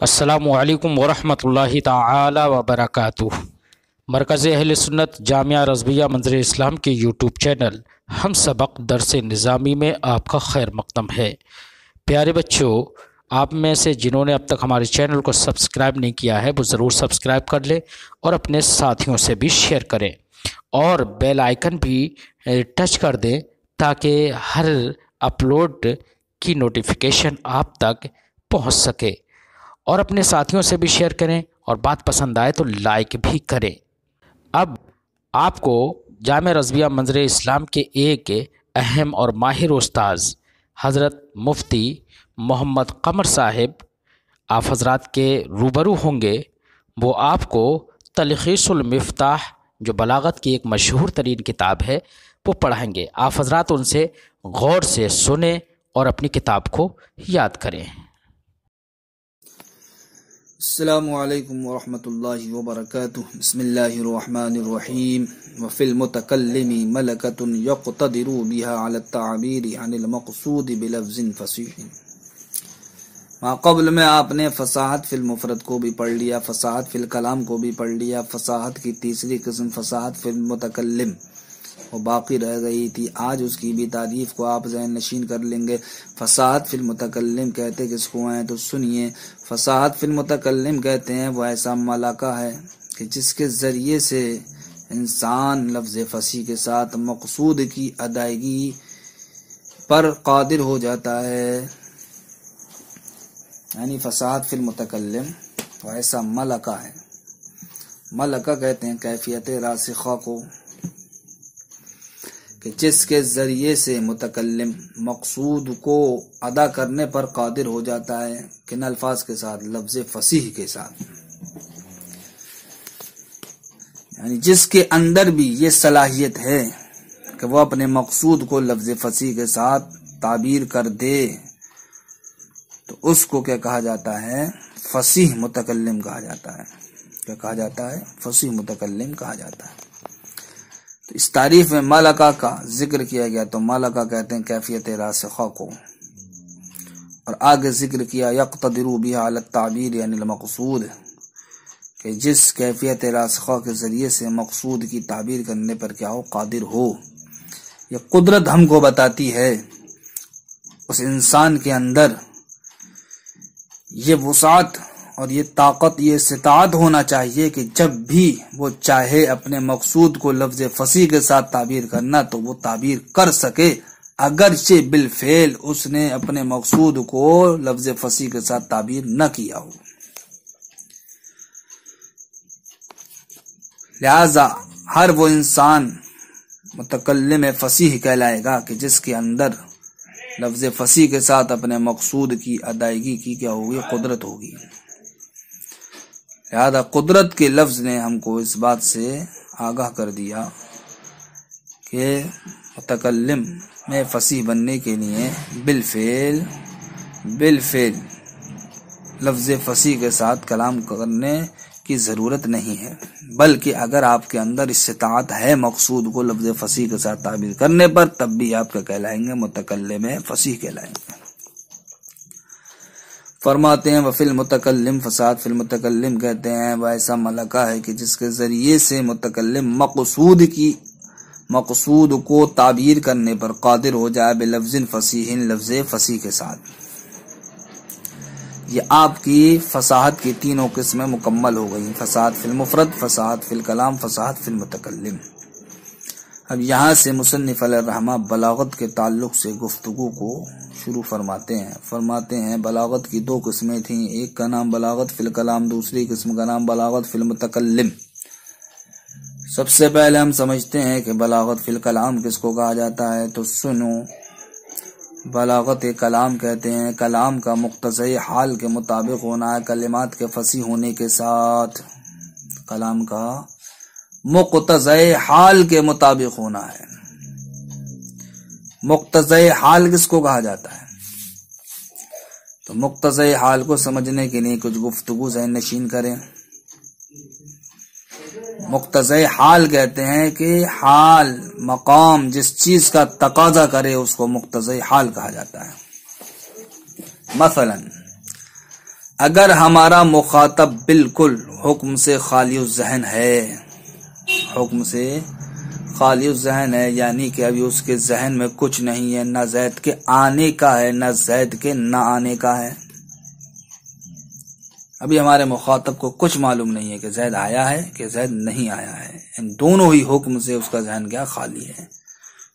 السلام علیکم ورحمۃ اللہ تعالی وبرکاتہ۔ مرکز اہل سنت جامعہ رضویہ منظر اسلام کے یوٹیوب چینل ہم سبق درس نظامی میں آپ کا خیر مقدم ہے۔ پیارے بچوں، آپ میں سے جنہوں نے اب تک ہمارے چینل کو سبسکرائب نہیں کیا ہے وہ ضرور سبسکرائب کر لیں اور اپنے ساتھیوں سے بھی شیئر کریں اور بیل آئیکن بھی ٹچ کر دیں تاکہ ہر اپلوڈ کی نوٹیفیکیشن آپ تک پہنچ سکے، اور اپنے ساتھیوں سے بھی شیئر کریں اور بات پسند آئے تو لائک بھی کریں۔ اب آپ کو جامعہ رضویہ منظر اسلام کے ایک اہم اور ماہر استاذ حضرت مفتی محمد قمر صاحب آپ حضرات کے روبرو ہوں گے۔ وہ آپ کو تلخیص المفتاح جو بلاغت کی ایک مشہور ترین کتاب ہے وہ پڑھائیں گے۔ آپ حضرات ان سے غور سے سنیں اور اپنی کتاب کو یاد کریں۔ السلام علیکم ورحمۃ اللہ وبرکاتہ۔ بسم اللہ الرحمن الرحیم۔ وفی المتکلم ملکۃ یقتدر بها علی التعبیر عن المقصود بلفظ فصیح۔ ما قبل میں آپ نے فصاحت فی المفرد کو بھی پڑھ لیا، فصاحت فی الکلام کو بھی پڑھ لیا۔ فصاحت کی تیسری قسم فصاحت فی المتکلم وہ باقی رہ گئی تھی، آج اس کی بھی تعریف کو آپ ذہن نشین کر لیں گے۔ فصاحت فی المتکلم کہتے کس کو ہیں تو سنیے۔ فصاحت فی المتکلم کہتے ہیں وہ ایسا ملکہ ہے کہ جس کے ذریعے سے انسان لفظ فصیح کے ساتھ مقصود کی ادائیگی پر قادر ہو جاتا ہے، یعنی فصاحت فی المتکلم وہ ایسا ملکہ ہے۔ ملکہ کہتے ہیں کیفیت راسخہ کو کہ جس کے ذریعے سے متکلم مقصود کو ادا کرنے پر قادر ہو جاتا ہے، کن الفاظ کے ساتھ؟ لفظ فصیح کے ساتھ، یعنی جس کے اندر بھی یہ صلاحیت ہے کہ وہ اپنے مقصود کو لفظ فصیح کے ساتھ تعبیر کر دے تو اس کو کیا کہا جاتا ہے؟ فصیح متکلم کہا جاتا ہے۔ کیا کہا جاتا ہے؟ فصیح متکلم کہا جاتا ہے۔ تو اس تعریف میں ملکہ کا ذکر کیا گیا، تو ملکہ کہتے ہیں کیفیت راسخہ کو، اور آگے ذکر کیا یقتدر بها علی التعبیر یعنی المقصود، کہ جس کیفیت راسخہ کے ذریعے سے مقصود کی تعبیر کرنے پر کیا ہو؟ قادر ہو۔ یہ قدرت ہم کو بتاتی ہے اس انسان کے اندر یہ وسعت اور یہ طاقت، یہ استطاعت ہونا چاہیے کہ جب بھی وہ چاہے اپنے مقصود کو لفظ فصیح کے ساتھ تعبیر کرنا تو وہ تعبیر کر سکے، اگرچہ بالفعل اس نے اپنے مقصود کو لفظ فصیح کے ساتھ تعبیر نہ کیا ہو۔ لہذا ہر وہ انسان متکلم فصیح کہلائے گا کہ جس کے اندر لفظ فصیح کے ساتھ اپنے مقصود کی ادائیگی کی کیا ہوگی؟ قدرت ہوگی۔ لہذا قدرت کے لفظ نے ہم کو اس بات سے آگاہ کر دیا کہ متکلم میں فصیح بننے کے لیے بالفعل لفظ فصیح کے ساتھ کلام کرنے کی ضرورت نہیں ہے، بلکہ اگر آپ کے اندر استطاعت ہے مقصود کو لفظ فصیح کے ساتھ تعبیر کرنے پر، تب بھی آپ کا کہلائیں گے متکلم فصیح کہلائیں گے۔ فرماتے ہیں وفی المتکلم، فصاحت فی المتکلم کہتے ہیں وہ ایسا ملکہ ہے کہ جس کے ذریعے سے متکلم مقصود کو تعبیر کرنے پر قادر ہو جائے بلفظ فصیح، لفظ فصیح کے ساتھ۔ یہ آپ کی فصاحت کی تینوں قسمیں مکمل ہو گئی، فصاحت فی المفرد، فصاحت فی الکلام، فصاحت فی المتکلم۔ اب یہاں سے مصنف علیہ الرحمہ بلاغت کے تعلق سے گفتگو کو شروع فرماتے ہیں بلاغت کی دو قسمیں تھیں، ایک کا نام بلاغت فی الکلام، دوسری قسم کا نام بلاغت فی المتکلم۔ سب سے پہلے ہم سمجھتے ہیں کہ بلاغت فی الکلام کس کو کہا جاتا ہے، تو سنو، بلاغت کلام کہتے ہیں کلام کا مقتضی حال کے مطابق ہونا ہے، کلمات کے فصیح ہونے کے ساتھ، کلام کا مقتضی حال کے مطابق ہونا ہے۔ مقتضی حال کس کو کہا جاتا ہے؟ تو مقتضی حال کو سمجھنے کے لیے کچھ گفتگو ذہن نشین کریں۔ مقتضی حال کہتے ہیں کہ حال، مقام، جس چیز کا تقاضا کرے اس کو مقتضی حال کہا جاتا ہے۔ مثلا اگر ہمارا مخاطب بالکل حکم سے خالی الذہن ہے، حکم سے خالی الذہن ہے، یعنی کہ ابھی اس کے ذہن میں کچھ نہیں ہے، نہ زید کے آنے کا ہے، نہ زید کے نہ آنے کا ہے، ابھی ہمارے مخاطب کو کچھ معلوم نہیں ہے کہ زید آیا ہے کہ زید نہیں آیا ہے، ان دونوں ہی حکم سے اس کا ذہن کیا خالی ہے،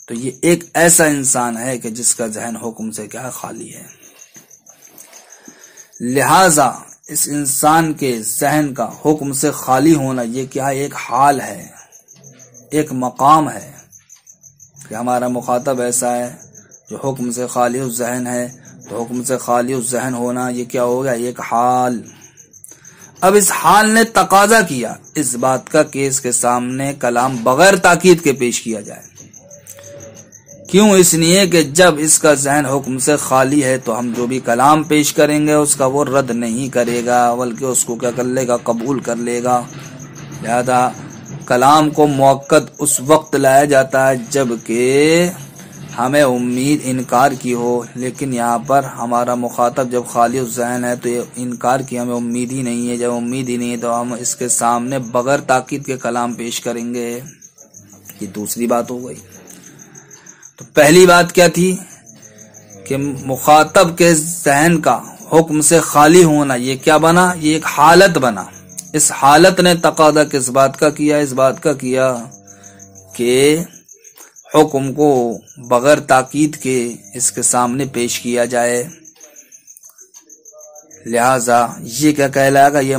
تو یہ ایک ایسا انسان ہے کہ جس کا ذہن حکم سے کیا خالی ہے۔ لہذا اس انسان کے ذہن کا حکم سے خالی ہونا یہ کیا ایک حال ہے، ایک مقام ہے کہ ہمارا مخاطب ایسا ہے جو حکم سے خالی الذہن ہے، تو حکم سے خالی الذہن ہونا یہ کیا ہو گیا، ایک حال۔ اب اس حال نے تقاضا کیا اس بات کا کہ اس کے سامنے کلام بغیر تاکید کے پیش کیا جائے، کیوں؟ اس لیے کہ جب اس کا ذہن حکم سے خالی ہے تو ہم جو بھی کلام پیش کریں گے اس کا وہ رد نہیں کرے گا، بلکہ اس کو کیا کر لے گا، قبول کر لے گا۔ لہذا کلام کو موقت اس وقت لایا جاتا ہے جب کہ ہمیں امید انکار کی ہو، لیکن یہاں پر ہمارا مخاطب جب خالی الذہن ہے تو یہ انکار کی ہمیں امید ہی نہیں ہے، جب امید ہی نہیں ہے تو ہم اس کے سامنے بغیر تاکید کے کلام پیش کریں گے۔ یہ دوسری بات ہو گئی۔ تو پہلی بات کیا تھی کہ مخاطب کے ذہن کا حکم سے خالی ہونا یہ کیا بنا، یہ ایک حالت بنا۔ اس حالت نے تقاضا کس بات کا کیا، اس بات کا کیا کہ حکم کو بغیر تاکید کے اس کے سامنے پیش کیا جائے۔ لہذا یہ کیا کہلائے گا، یہ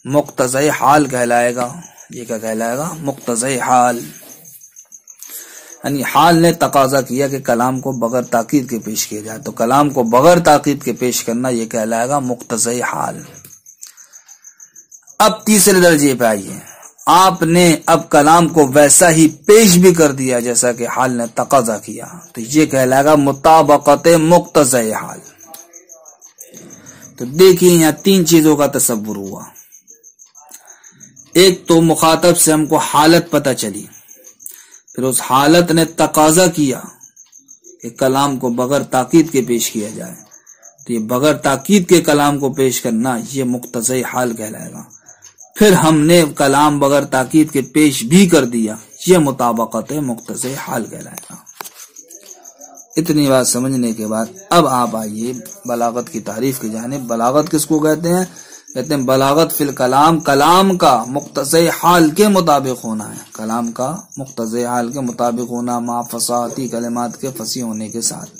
مقتضی حال کہلائے گا۔ یہ کیا کہلائے گا، مقتضی حال، یعنی حال نے تقاضا کیا کہ کلام کو بغیر تاکید کے پیش کیا جائے، تو کلام کو بغیر تاکید کے پیش کرنا یہ کہلائے گا مقتضی حال۔ اب تیسرے درجے پہ آئیے، آپ نے اب کلام کو ویسا ہی پیش بھی کر دیا جیسا کہ حال نے تقاضا کیا، تو یہ کہلائے گا مطابقت مقتضی حال۔ تو دیکھیے یہاں تین چیزوں کا تصور ہوا۔ ایک تو مخاطب سے ہم کو حالت پتہ چلی، پھر اس حالت نے تقاضا کیا کہ کلام کو بغیر تاکید کے پیش کیا جائے، تو یہ بغیر تاکید کے کلام کو پیش کرنا یہ مقتضی حال کہلائے گا۔ پھر ہم نے کلام بغیر تاکید کے پیش بھی کر دیا، یہ مطابقت مقتضی حال کہلائے گا۔ اتنی بات سمجھنے کے بعد اب آپ آئیے بلاغت کی تعریف کی جانب۔ بلاغت کس کو کہتے ہیں؟ کہتے ہیں بلاغت فی الکلام، کلام کا مقتضی حال کے مطابق ہونا ہے، کلام کا مقتضی حال کے مطابق ہونا، مع فصاحتی کلمات کے فصیح ہونے کے ساتھ۔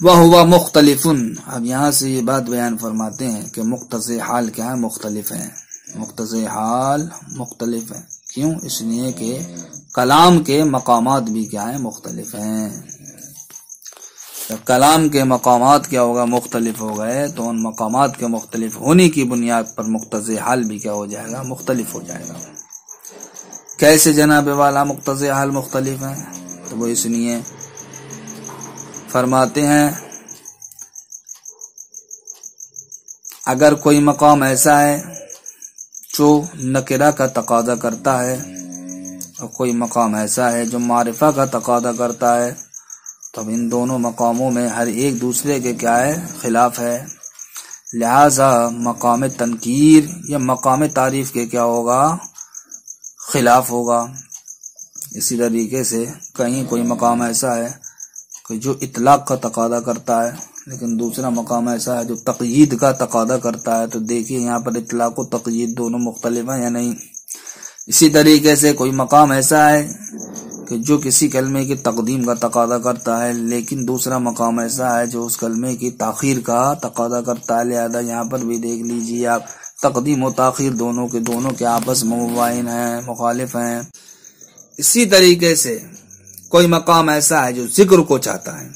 وَهُوَ مُخْتَلِفٌ، اب یہاں سے یہ بات بیان فرماتے ہیں کہ مقتضی حال کیا ہے، مختلف ہیں، مقتضی حال مختلف ہیں۔ کیوں؟ اس لیے کہ کلام کے مقامات بھی کیا ہیں، مختلف ہیں۔ جب کلام کے مقامات کیا ہوگا، مختلف ہو گئے، تو ان مقامات کے مختلف ہونے کی بنیاد پر مقتضی حال بھی کیا ہو جائے گا، مختلف ہو جائے گا۔ کیسے جناب والا مقتضی حال مختلف ہیں؟ تو وہ اس لیے فرماتے ہیں اگر کوئی مقام ایسا ہے جو نکرہ کا تقاضا کرتا ہے اور کوئی مقام ایسا ہے جو معرفہ کا تقاضا کرتا ہے، تو اب ان دونوں مقاموں میں ہر ایک دوسرے کے کیا ہے، خلاف ہے۔ لہذا مقام تنکیر یا مقام تعریف کے کیا ہوگا، خلاف ہوگا۔ اسی طریقے سے کہیں کوئی مقام ایسا ہے کہ جو اطلاق کا تقاضا کرتا ہے، لیکن دوسرا مقام ایسا ہے جو تقیید کا تقاضا کرتا ہے، تو دیکھیے یہاں پر اطلاق و تقیید دونوں مختلف ہیں یا نہیں۔ اسی طریقے سے کوئی مقام ایسا ہے کہ جو کسی کلمے کی تقدیم کا تقاضا کرتا ہے، لیکن دوسرا مقام ایسا ہے جو اس کلمے کی تاخیر کا تقاضا کرتا ہے۔ لہذا یہاں پر بھی دیکھ لیجیے آپ، تقدیم و تاخیر دونوں کے آپس میں مباین ہیں، مخالف ہیں۔ اسی طریقے سے کوئی مقام ایسا ہے جو ذکر کو چاہتا ہے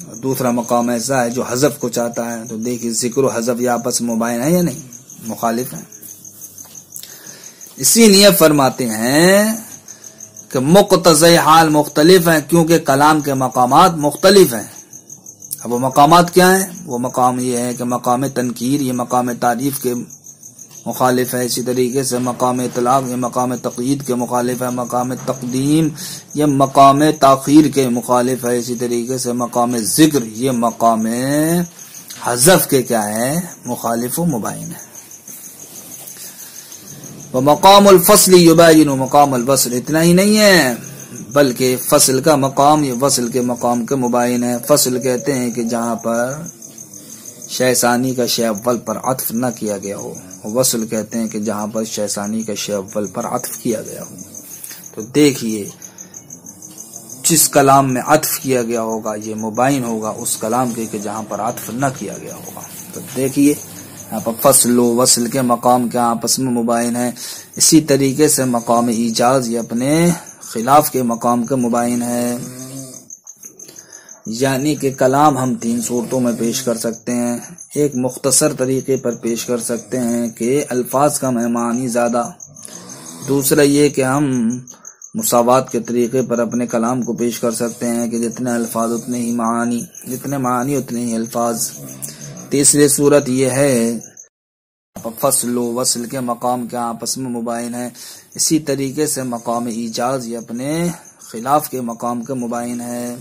اور دوسرا مقام ایسا ہے جو حذف کو چاہتا ہے، تو دیکھیے ذکر و حذف یہ آپس میں مباین ہیں یا نہیں، مخالف ہیں۔ اسی لیے فرماتے ہیں کہ مقتضی حال مختلف ہیں، کیونکہ کلام کے مقامات مختلف ہیں۔ اب وہ مقامات کیا ہیں؟ وہ مقام یہ ہے کہ مقام تنکیر، یہ مقام تعریف کے مخالف ہے، اسی طریقے سے مقام اطلاق یہ مقام تقیید کے مخالف ہے، مقام تقدیم یہ مقام تاخیر کے مخالف ہے، اسی طریقے سے مقام ذکر یہ مقام حذف کے کیا ہے، مخالف و مباین ہے۔ ومقام الفصل یبین مقام الوصل، اتنا ہی نہیں ہے بلکہ فصل کا مقام یہ وصل کے مقام کے مباین ہے۔ فصل کہتے ہیں کہ جہاں پر شے ثانی کا شے اول پر عطف نہ کیا گیا ہو، وصل کہتے ہیں کہ جہاں پر شے ثانی کا شے اول پر عطف کیا گیا ہو۔ تو دیکھیے جس کلام میں عطف کیا گیا ہوگا یہ مباین ہوگا اس کلام کے کہ جہاں پر عطف نہ کیا گیا ہوگا۔ تو دیکھیے یہاں پر فصل و وصل کے مقام کے آپس میں مباین ہے، اسی طریقے سے مقام ایجاز یہ اپنے خلاف کے مقام کے مباین ہے، یعنی کہ کلام ہم تین صورتوں میں پیش کر سکتے ہیں۔ ایک مختصر طریقے پر پیش کر سکتے ہیں کہ الفاظ کا معنی زیادہ، دوسرا یہ کہ ہم مساوات کے طریقے پر اپنے کلام کو پیش کر سکتے ہیں کہ جتنے الفاظ اتنے ہی معانی، جتنے معانی اتنے ہی الفاظ۔ تیسری صورت یہ ہے فصل و وصل کے مقام کے آپس میں مباین ہے، اسی طریقے سے مقام ایجاز یہ اپنے خلاف کے مقام کے مباین ہے،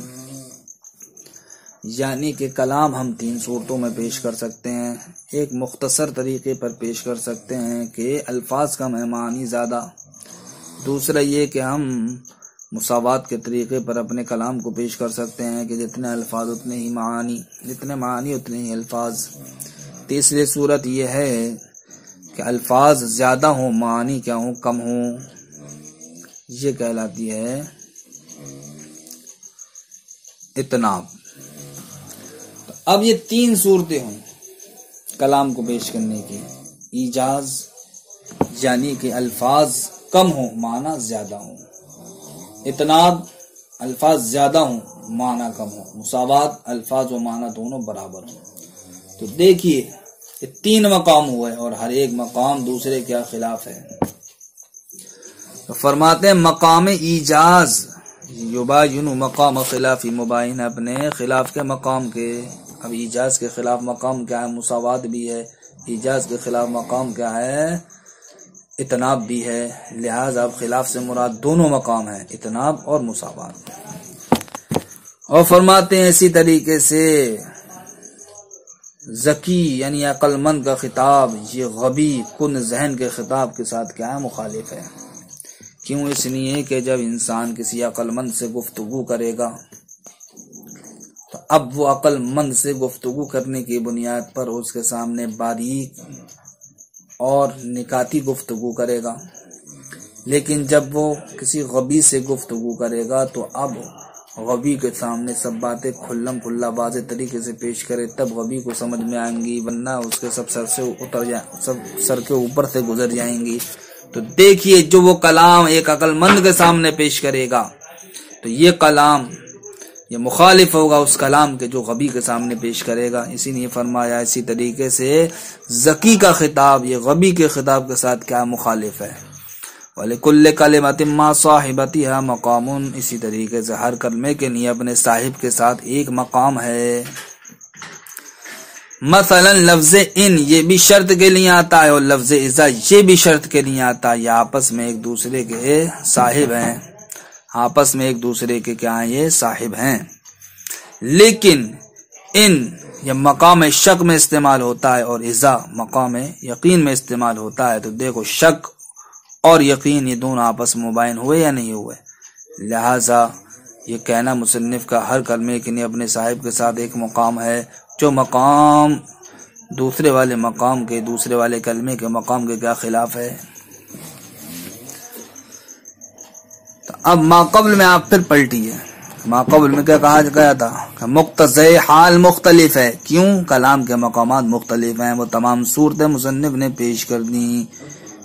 یعنی کہ کلام ہم تین صورتوں میں پیش کر سکتے ہیں۔ ایک مختصر طریقے پر پیش کر سکتے ہیں کہ الفاظ کا معنی زیادہ، دوسرا یہ کہ ہم مساوات کے طریقے پر اپنے کلام کو پیش کر سکتے ہیں کہ جتنے الفاظ اتنے ہی معانی، جتنے معانی اتنے ہی الفاظ۔ تیسری صورت یہ ہے کہ الفاظ زیادہ ہوں معانی کیا ہوں کم ہوں، یہ کہلاتی ہے اتناب۔ تو اب یہ تین صورتیں ہوں کلام کو پیش کرنے کی، ایجاز یعنی کہ الفاظ کم ہوں معنی زیادہ ہوں، اتناب الفاظ زیادہ ہوں معنی کم ہوں، مساوات الفاظ و معنی دونوں برابر ہوں۔ تو دیکھیے یہ تین مقام ہوئے اور ہر ایک مقام دوسرے کے خلاف ہے۔ تو فرماتے ہیں مقام ایجاز یبین مقام خلافی مباین، اپنے خلاف کے مقام کے۔ اب ایجاز کے خلاف مقام کیا ہے، مساوات بھی ہے، ایجاز کے خلاف مقام کیا ہے، اتناب بھی ہے، لہذا اب خلاف سے مراد دونوں مقام ہیں، اتناب اور مساوات۔ اور فرماتے ہیں اسی طریقے سے ذکی یعنی عقل مند کا خطاب یہ غبی کن ذہن کے خطاب کے ساتھ کیا ہے، مخالف ہے۔ کیوں؟ اس لیے کہ جب انسان کسی عقل مند سے گفتگو کرے گا تو اب وہ عقل مند سے گفتگو کرنے کی بنیاد پر اس کے سامنے باریک اور نکاتی گفتگو کرے گا، لیکن جب وہ کسی غبی سے گفتگو کرے گا تو اب غبی کے سامنے سب باتیں کھلم کھلا واضح طریقے سے پیش کرے تب غبی کو سمجھ میں آئیں گی، ورنہ اس کے سب سر کے اوپر سے گزر جائیں گی۔ تو دیکھیے جو وہ کلام ایک عقل مند کے سامنے پیش کرے گا تو یہ کلام یہ مخالف ہوگا اس کلام کے جو غبی کے سامنے پیش کرے گا۔ اسی لیے فرمایا اسی طریقے سے ذکی کا خطاب یہ غبی کے خطاب کے ساتھ کیا مخالف ہے۔ وَلِكُلِّ كَلِمَةٍ مَّا صَاحِبَتِهَا مَقَامٌ، اسی طریقے سے ہر کلمے کے لیے اپنے صاحب کے ساتھ ایک مقام ہے۔ مثلا لفظ ان یہ بھی شرط کے لیے آتا ہے اور لفظ اذا یہ بھی شرط کے لیے آتا ہے، یہ آپس میں ایک دوسرے کے صاحب ہیں، آپس میں ایک دوسرے کے کیا ہیں، یہ صاحب ہیں۔ لیکن ان یہ مقام شک میں استعمال ہوتا ہے اور اذا مقام یقین میں استعمال ہوتا ہے۔ تو دیکھو شک اور یقین یہ دونوں آپس میں مباین ہوئے یا نہیں ہوئے، لہذا یہ کہنا مصنف کا ہر کلمے کے لیے اپنے صاحب کے ساتھ ایک مقام ہے، جو مقام دوسرے والے مقام کے دوسرے والے کلمے کے مقام کے کیا خلاف ہے۔ تو اب ما قبل میں آپ پھر پلٹیے، ما قبل میں کیا کہا گیا تھا کہ مقتضی حال مختلف ہے۔ کیوں؟ کلام کے مقامات مختلف ہیں، وہ تمام صورتیں مصنف نے پیش کر دی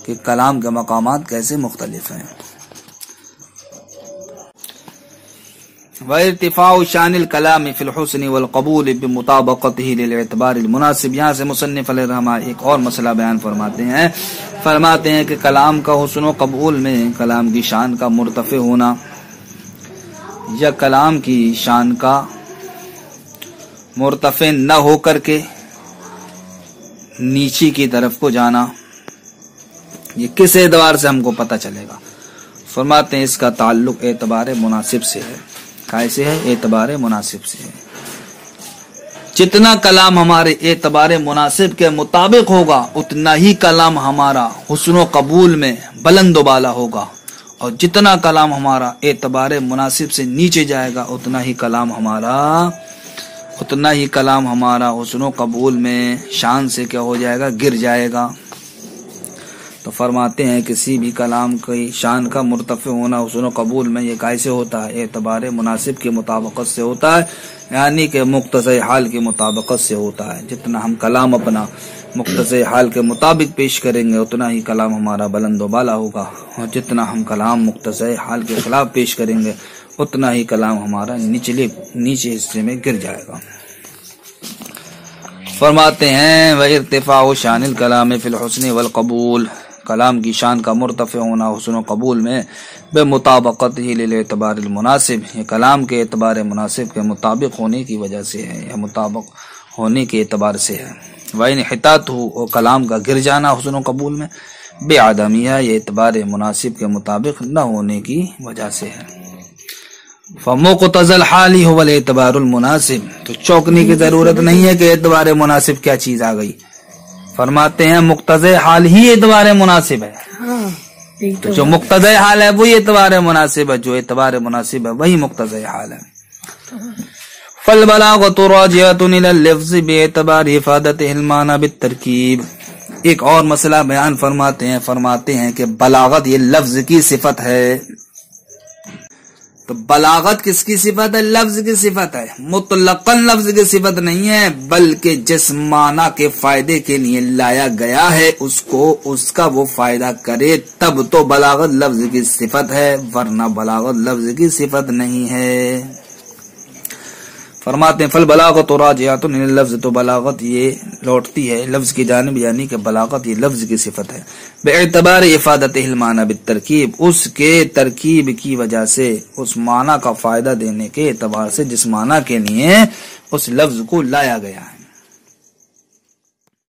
کہ کلام کے مقامات کیسے مختلف ہیں۔ وارتفاع شان الکلام فی الحسن والقبول بمطابقتہ للاعتبار المناسب، یہاں سے مصنف علیہ الرحمہ ایک اور مسئلہ بیان فرماتے ہیں کہ کلام کا حسن و قبول میں کلام کی شان کا مرتفع ہونا یا کلام کی شان کا مرتفع نہ ہو کر کے نیچی کی طرف کو جانا، یہ کس اعتبار سے ہم کو پتہ چلے گا؟ فرماتے ہیں اس کا تعلق اعتبار مناسب سے ہے. کیسے ہے؟ اعتبار مناسب سے ہے. جتنا کلام ہمارے اعتبار مناسب کے مطابق ہوگا اتنا ہی کلام ہمارا حسن و قبول میں بلند و بالا ہوگا، اور جتنا کلام ہمارا اعتبار مناسب سے نیچے جائے گا اتنا ہی کلام ہمارا حسن و قبول میں شان سے کیا ہو جائے گا؟ گر جائے گا. تو فرماتے ہیں کسی بھی کلام کی شان کا مرتفع ہونا حسن و قبول میں یہ کیسے ہوتا ہے؟ اعتبار مناسب کی مطابقت سے ہوتا ہے، یعنی کہ مقتضی حال کی مطابقت سے ہوتا ہے. جتنا ہم کلام اپنا مقتضی حال کے مطابق پیش کریں گے اتنا ہی کلام ہمارا بلند و بالا ہوگا، اور جتنا ہم کلام مقتضی حال کے خلاف پیش کریں گے اتنا ہی کلام ہمارا نیچے حصے میں گر جائے گا. فرماتے ہیں وَارْتِفَاعُ شَانِ الْكَلَامِ فِي الْحُسْنِ وَالْقَبُولِ، کلام کی شان کا مرتفع ہونا حسن و قبول میں بے مطابقت ہی للاعتبار المناسب، یہ کلام کے اعتبار مناسب کے مطابق ہونے کی وجہ سے ہے یا مطابق ہونے کے اعتبار سے ہے. وَإِنْحِطَاطُهُ، اور کلام کا گر جانا حسن و قبول میں بِعَدَمِهَا، یہ اعتبار مناسب کے مطابق نہ ہونے کی وجہ سے ہے. فَمُقْتَضَى الْحَالِ هُوَ الْاعْتِبَارُ الْمُنَاسِبُ، تو چوکنے کی ضرورت نہیں ہے کہ اعتبار مناسب کیا چیز آ گئی. فرماتے ہیں مقتضی حال ہی اعتبار مناسب ہے. تو جو مقتضی حال ہے وہی اعتبار مناسب ہے، جو اعتبار مناسب ہے وہی مقتضی حال ہے. فَالْبَلَاغَةُ رَاجِعَةٌ إِلَى اللَّفْظِ بِاعْتِبَارِ إِفَادَتِهِ الْمَعْنَى بِالتَّرْكِيبِ. ایک اور مسئلہ بیان فرماتے ہیں کہ بلاغت یہ لفظ کی صفت ہے. تو بلاغت کس کی صفت ہے؟ لفظ کی صفت ہے. مطلقاً لفظ کی صفت نہیں ہے، بلکہ جس معنی کے فائدے کے لیے لایا گیا ہے اس کا وہ فائدہ کرے تب تو بلاغت لفظ کی صفت ہے، ورنہ بلاغت لفظ کی صفت نہیں ہے. فرماتے ہیں فالبلاغۃ راجعۃ الی اللفظ، تو بلاغت یہ لوٹتی ہے لفظ کی جانب، یعنی کہ بلاغت یہ لفظ کی صفت ہے. باعتبار افادتہ المعنی بالترکیب، اس کے ترکیب کی وجہ سے اس معنی کا فائدہ دینے کے اعتبار سے جس معنی کے لیے اس لفظ کو لایا گیا ہے.